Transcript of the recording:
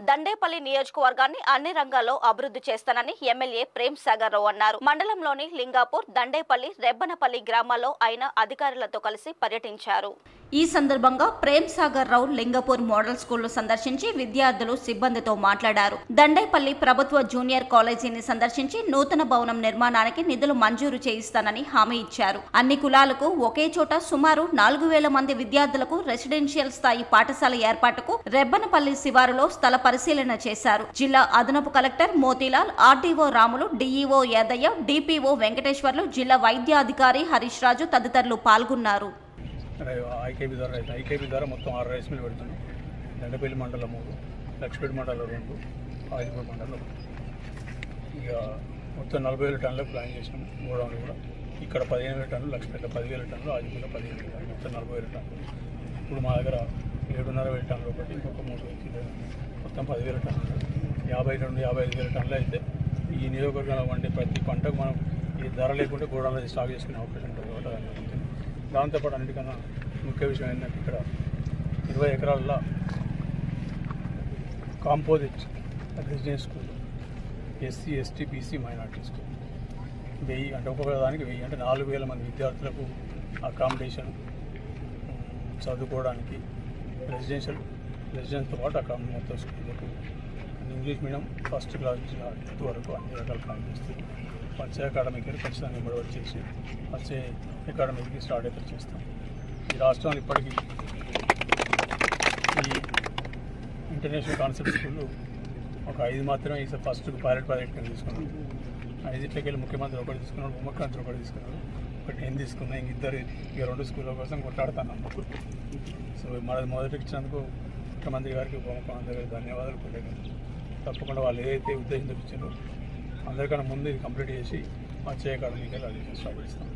దండేపల్లి నియోజకవర్గాన్ని అన్ని రంగాల్లో అభివృద్ధి చేస్తానని ఎమ్మెల్యే ప్రేమ్ సాగర్ రావు అన్నారు. మండలంలోని లింగాపూర్, దండేపల్లి, రెబ్బనపల్లి గ్రామాల్లో ఆయన అధికారులతో కలిసి పర్యటించారు. ఈ సందర్భంగా ప్రేమ్ సాగర్ రావు లింగపూర్ మోడల్ స్కూల్ సందర్శించి విద్యార్థులు, సిబ్బందితో మాట్లాడారు. దండేపల్లి ప్రభుత్వ జూనియర్ కాలేజీని సందర్శించి నూతన భవనం నిర్మాణానికి నిధులు మంజూరు చేయిస్తానని హామీ ఇచ్చారు. అన్ని కులాలకు ఒకే చోట సుమారు 4000 మంది విద్యార్థులకు రెసిడెన్షియల్ స్థాయి పాఠశాల ఏర్పాటుకు రెబ్బనపల్లి శివారులో స్థల పరిశీలన చేశారు. జిల్లా అదనపు collector Motilal, RDO Ramulu, DEO Yadaiah, DPO Venkateswarlu, జిల్లా వైద్యాధికారి హరీష్ రాజు తదితరులు పాల్గొన్నారు. ఐకేపీ ద్వారా మొత్తం 6 రైస్ మిల్లు పెడుతున్నాం. దండపల్లి మండలం 3, లక్ష్మీపేట మండలం 2, ఆదిపూర్ మండలం ఇక మొత్తం 40,000 టన్నులు ప్లాన్ చేసినాం. గోడౌన్లు కూడా ఇక్కడ 15,000 టన్నులు, లక్ష్మీపేట 10,000 టన్నులు, ఆదిపూర్లో 15,000 టన్నులు, మొత్తం 40,000 టన్నులు. ఇప్పుడు మా దగ్గర 7,500 టన్నులు ఒకటి, ఇంకొక 3 మొత్తం 10,000 టన్నులు. 52-55,000 టన్నులు అయితే ఈ నియోజకవర్గంలో వంటి ప్రతి పంటకు మనం ఈ ధర లేకుంటే గోడౌన్లో స్టాక్ చేసుకునే అవకాశం ఉంటుంది కాబట్టి దాంతోపాటు అన్నిటికన్నా ముఖ్య విషయం ఏంటంటే ఇక్కడ 20 ఎకరాల్లో composite residence school, SC, ST, BC, minority school 1000 అంటే ఒక్కొక్క దానికి 1000 అంటే 4,000 మంది విద్యార్థులకు అకామిడేషన్ చదువుకోవడానికి రెసిడెన్స్తో పాటు అకామిడేషన్ మొత్తం స్కూళ్ళకు ఇంగ్లీష్ మీడియం ఫస్ట్ క్లాస్ నుంచి 10th వరకు అన్ని రకాల ప్లాన్ చేస్తుంది. వచ్చే అకాడమిక్ ఇయర్ ఖచ్చితంగా గొడవ చేసి వచ్చే అకాడమిక్కి స్టార్ట్ అయితే చేస్తాం. ఈ రాష్ట్రంలో ఇప్పటికీ ఈ ఇంటర్నేషనల్ కాన్సెప్ట్ స్కూళ్ళు ఒక 5 మాత్రమే ఈసారి ఫస్ట్ పైలట్ ప్రాజెక్ట్ కింద తీసుకున్నాం. 5 వెళ్ళి ముఖ్యమంత్రి ఒకటి తీసుకున్నాడు, ముఖ్యమంత్రి ఒకటి తీసుకున్నాడు, ఒకటి నేను తీసుకున్నా. ఇక 2 స్కూళ్ళ కోసం కొట్లాడుతాను. సో మొదటి ఇచ్చినందుకు ముఖ్యమంత్రి గారికి, ఉప ముఖ్యమంత్రి గారికి ధన్యవాదాలు. కృతజ్ఞతలు. తప్పకుండా వాళ్ళు ఏదైతే ఉద్దేశంతో ఇచ్చారో అందరికన్నా ముందు ఇది కంప్లీట్ చేసి వచ్చే అకాడమిక్ స్టార్ట్ చేస్తాం.